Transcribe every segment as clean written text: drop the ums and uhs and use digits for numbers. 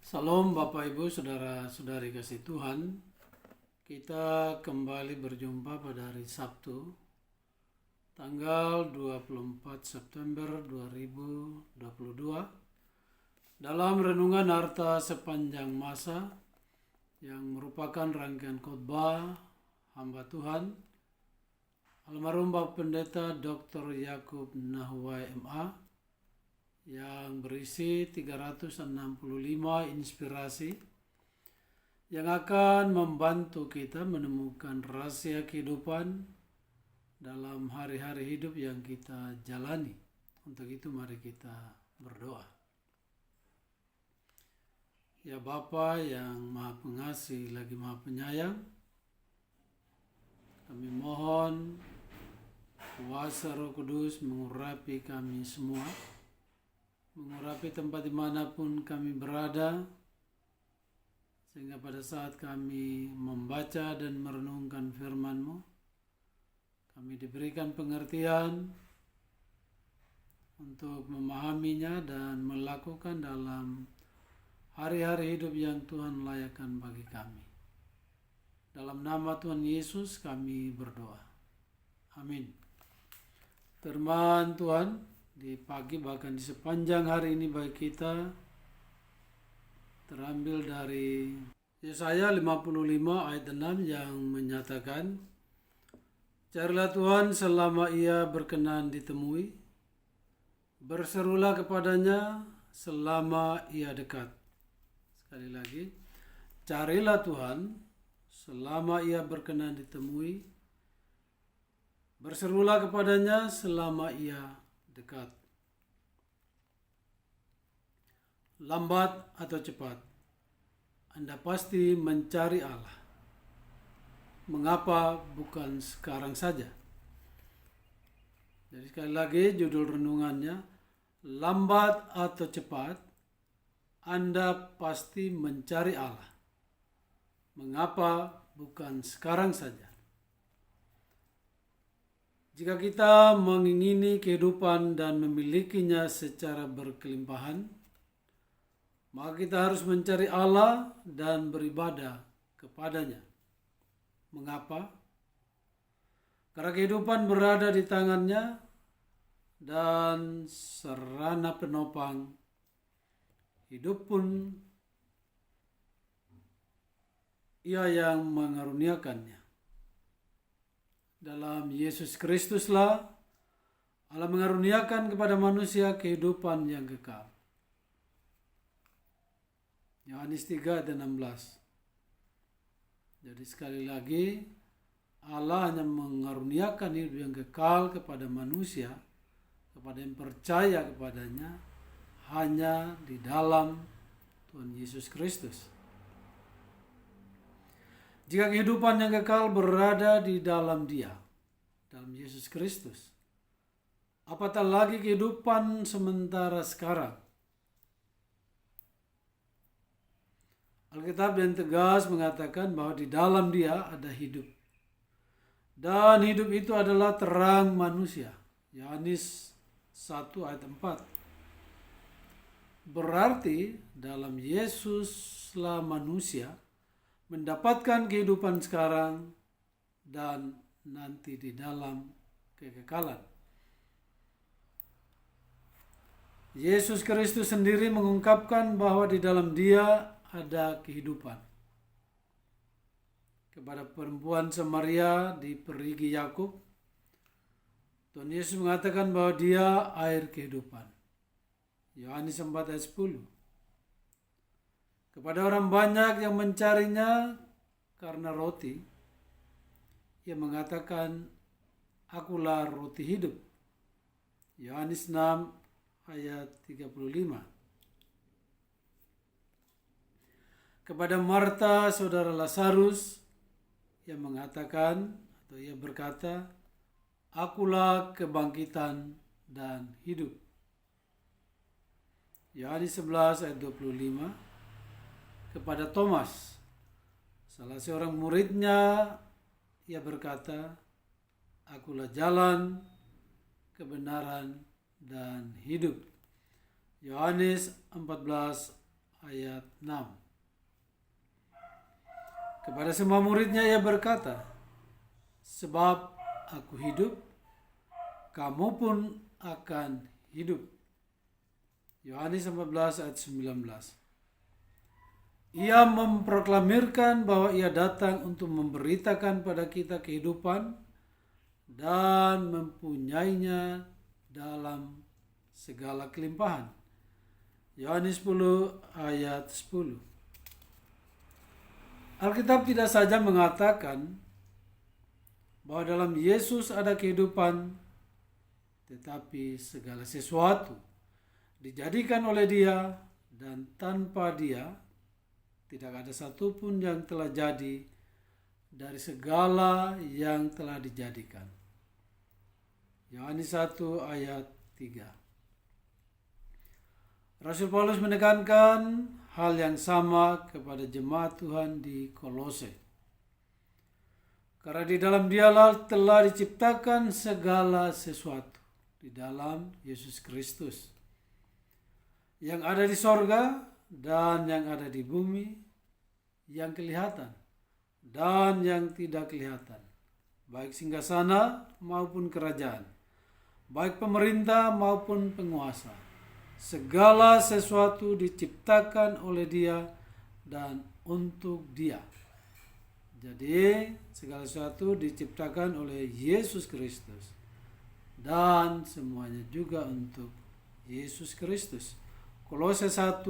Salam Bapak Ibu Saudara-saudari kasih Tuhan. Kita kembali berjumpa pada hari Sabtu tanggal 24 September 2022 dalam renungan harta sepanjang masa yang merupakan rangkaian khotbah hamba Tuhan almarhum Bapak Pendeta Dr. Yakub Nahwai MA yang berisi 365 inspirasi yang akan membantu kita menemukan rahasia kehidupan dalam hari-hari hidup yang kita jalani. Untuk itu mari kita berdoa. Ya Bapa yang Maha Pengasih lagi Maha Penyayang, kami mohon kuasa Roh Kudus mengurapi kami semua, mengurapi tempat dimanapun kami berada, sehingga pada saat kami membaca dan merenungkan firman-Mu, kami diberikan pengertian untuk memahaminya dan melakukan dalam hari-hari hidup yang Tuhan layakkan bagi kami. Dalam nama Tuhan Yesus kami berdoa. Amin. Firman Tuhan di pagi bahkan di sepanjang hari ini bagi kita terambil dari Yesaya 55 ayat 6 yang menyatakan, carilah Tuhan selama ia berkenan ditemui, berserulah kepadanya selama ia dekat. Sekali lagi, carilah Tuhan selama ia berkenan ditemui, berserulah kepadanya selama ia dekat. Lambat atau cepat, Anda pasti mencari Allah. Mengapa bukan sekarang saja? Jadi sekali lagi judul renungannya, lambat atau cepat, Anda pasti mencari Allah. Mengapa bukan sekarang saja? Jika kita mengingini kehidupan dan memilikinya secara berkelimpahan, maka kita harus mencari Allah dan beribadah kepadanya. Mengapa? Karena kehidupan berada di tangannya dan sarana penopang hidup pun Ia yang mengaruniakannya. Dalam Yesus Kristuslah Allah mengaruniakan kepada manusia kehidupan yang kekal. Yohanes 3 ayat 16. Jadi sekali lagi, Allah hanya mengaruniakan hidup yang kekal kepada manusia, kepada yang percaya kepadanya, hanya di dalam Tuhan Yesus Kristus. Jika kehidupan yang kekal berada di dalam Dia, dalam Yesus Kristus, apatah lagi kehidupan sementara sekarang. Alkitab yang tegas mengatakan bahwa di dalam Dia ada hidup. Dan hidup itu adalah terang manusia. Yohanes 1 ayat 4. Berarti dalam Yesuslah manusia mendapatkan kehidupan sekarang dan nanti di dalam kekekalan. Yesus Kristus sendiri mengungkapkan bahwa di dalam Dia ada kehidupan. Kepada perempuan Samaria di perigi Yakub, Tuhan Yesus mengatakan bahwa Dia air kehidupan. Yohanes 4 ayat 10. Kepada orang banyak yang mencarinya karena roti, Ia mengatakan, akulah roti hidup. Yohanes 6 ayat 35. Kepada Marta saudara Lazarus, Ia mengatakan atau Ia berkata, akulah kebangkitan dan hidup. Yohanes 11 ayat 25. Kepada Thomas, salah seorang muridnya, Ia berkata, akulah jalan, kebenaran, dan hidup. Yohanes 14 ayat 6. Kepada semua muridnya ia berkata, sebab aku hidup, kamu pun akan hidup. Yohanes 14 ayat 19. Ia memproklamirkan bahwa ia datang untuk memberitakan pada kita kehidupan dan mempunyainya dalam segala kelimpahan. Yohanes 10 ayat 10. Alkitab tidak saja mengatakan bahwa dalam Yesus ada kehidupan, tetapi segala sesuatu dijadikan oleh Dia, dan tanpa Dia tidak ada satupun yang telah jadi dari segala yang telah dijadikan. Yohanes 1 ayat 3. Rasul Paulus menekankan hal yang sama kepada jemaat Tuhan di Kolose. Karena di dalam Dialah telah diciptakan segala sesuatu, di dalam Yesus Kristus, yang ada di sorga dan yang ada di bumi, yang kelihatan dan yang tidak kelihatan, baik singgasana maupun kerajaan, baik pemerintah maupun penguasa. Segala sesuatu diciptakan oleh Dia dan untuk Dia. Jadi segala sesuatu diciptakan oleh Yesus Kristus dan semuanya juga untuk Yesus Kristus. Kolose 1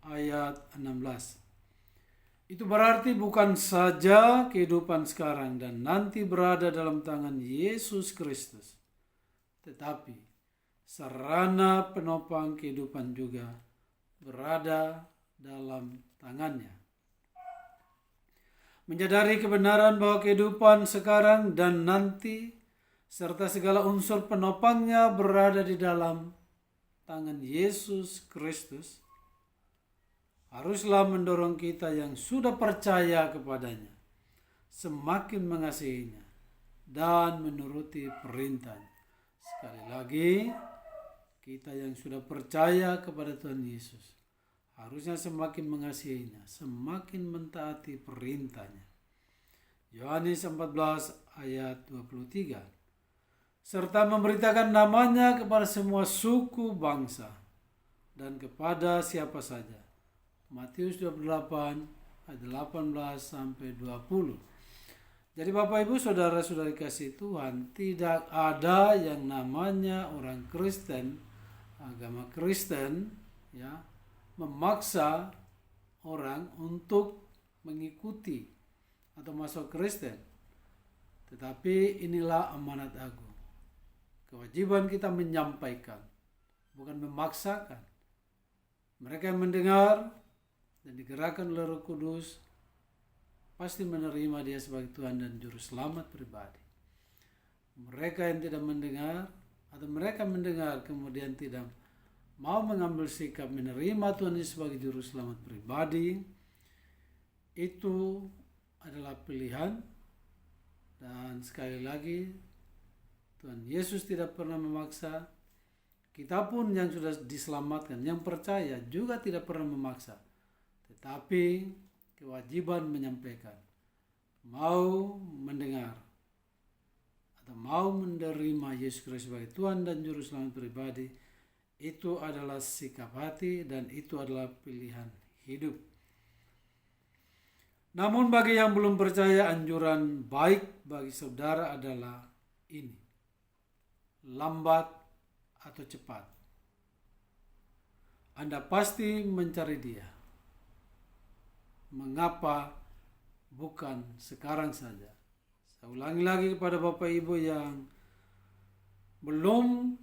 ayat 16. Itu berarti bukan saja kehidupan sekarang dan nanti berada dalam tangan Yesus Kristus, tetapi sarana penopang kehidupan juga berada dalam tangannya. Menyadari kebenaran bahwa kehidupan sekarang dan nanti serta segala unsur penopangnya berada di dalam tangan Yesus Kristus, haruslah mendorong kita yang sudah percaya kepadanya semakin mengasihinya dan menuruti perintahnya. Sekali lagi, kita yang sudah percaya kepada Tuhan Yesus harusnya semakin mengasihinya, semakin mentaati perintahnya. Yohanes 14 ayat 23. Serta memberitakan namanya kepada semua suku bangsa dan kepada siapa saja. Matius 28 ayat 18 sampai 20. Jadi Bapak Ibu saudara-saudari kasih Tuhan, tidak ada yang namanya orang Kristen, agama Kristen ya, memaksa orang untuk mengikuti atau masuk Kristen. Tetapi inilah amanat agung. Kewajiban kita menyampaikan, bukan memaksakan. Mereka yang mendengar dan digerakkan oleh Roh Kudus pasti menerima Dia sebagai Tuhan dan Juru Selamat pribadi. Mereka yang tidak mendengar atau mereka mendengar kemudian tidak mau mengambil sikap menerima Tuhan Yesus sebagai Juru Selamat pribadi, itu adalah pilihan. Dan sekali lagi, Tuhan Yesus tidak pernah memaksa. Kita pun yang sudah diselamatkan, yang percaya juga tidak pernah memaksa. Tetapi kewajiban menyampaikan, mau mendengar atau mau menerima Yesus Kristus sebagai Tuhan dan Juru Selamat pribadi, itu adalah sikap hati dan itu adalah pilihan hidup. Namun bagi yang belum percaya, anjuran baik bagi saudara adalah ini: lambat atau cepat, Anda pasti mencari Dia. Mengapa bukan sekarang saja? Saya ulangi lagi kepada Bapak Ibu yang belum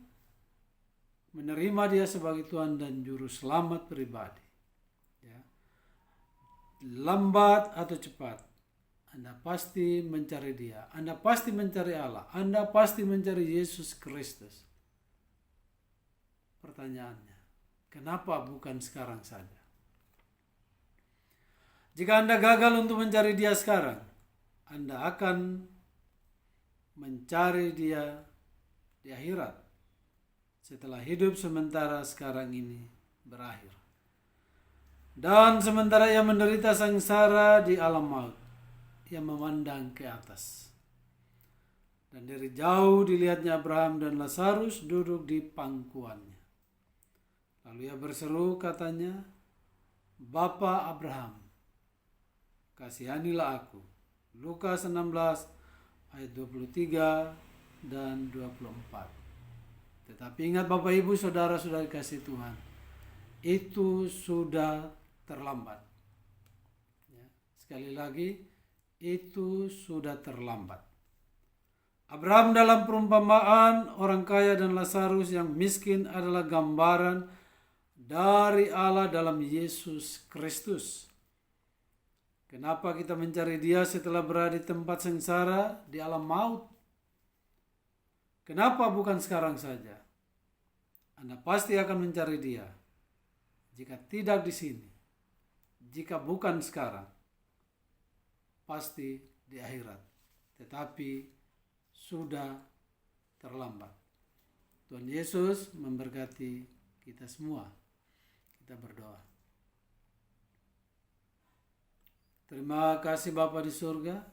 menerima Dia sebagai Tuhan dan Juru Selamat pribadi. Ya. Lambat atau cepat, Anda pasti mencari Dia. Anda pasti mencari Allah. Anda pasti mencari Yesus Kristus. Pertanyaannya, kenapa bukan sekarang saja? Jika Anda gagal untuk mencari Dia sekarang, Anda akan mencari Dia di akhirat setelah hidup sementara sekarang ini berakhir. Dan sementara ia menderita sengsara di alam maut, ia memandang ke atas. Dan dari jauh dilihatnya Abraham dan Lazarus duduk di pangkuannya. Lalu ia berseru, katanya, Bapa Abraham, kasihanilah aku. Lukas 16 ayat 23 dan 24. Tetapi ingat Bapak Ibu saudara-saudara kasih Tuhan, itu sudah terlambat. Ya, sekali lagi, itu sudah terlambat. Abraham dalam perumpamaan orang kaya dan Lazarus yang miskin adalah gambaran dari Allah dalam Yesus Kristus. Kenapa kita mencari Dia setelah berada di tempat sengsara di alam maut? Kenapa bukan sekarang saja? Anda pasti akan mencari Dia. Jika tidak di sini, jika bukan sekarang, pasti di akhirat. Tetapi sudah terlambat. Tuhan Yesus memberkati kita semua. Kita berdoa. Terima kasih Bapa di surga.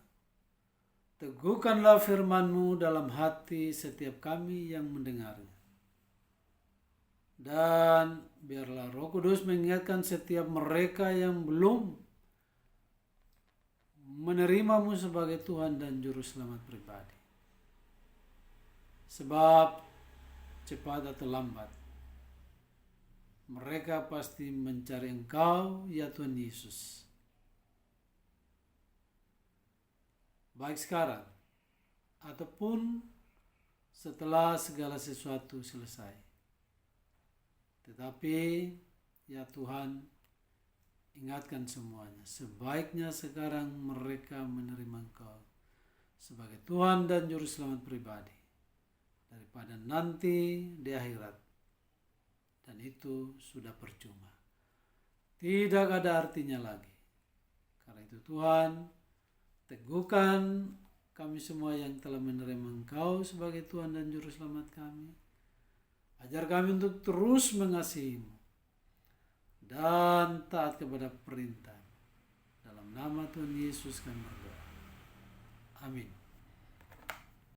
Teguhkanlah firman-Mu dalam hati setiap kami yang mendengarnya. Dan biarlah Roh Kudus mengingatkan setiap mereka yang belum menerimamu sebagai Tuhan dan Juru Selamat pribadi. Sebab cepat atau lambat, mereka pasti mencari Engkau, ya Tuhan Yesus. Baik sekarang, ataupun setelah segala sesuatu selesai. Tetapi, ya Tuhan, ingatkan semuanya. Sebaiknya sekarang mereka menerima Engkau sebagai Tuhan dan Juru Selamat pribadi, daripada nanti di akhirat. Dan itu sudah percuma. Tidak ada artinya lagi. Karena itu Tuhan, teguhkan kami semua yang telah menerima Engkau sebagai Tuhan dan Juru Selamat kami. Ajar kami untuk terus mengasihi-Mu dan taat kepada perintah. Dalam nama Tuhan Yesus kami berdoa. Amin.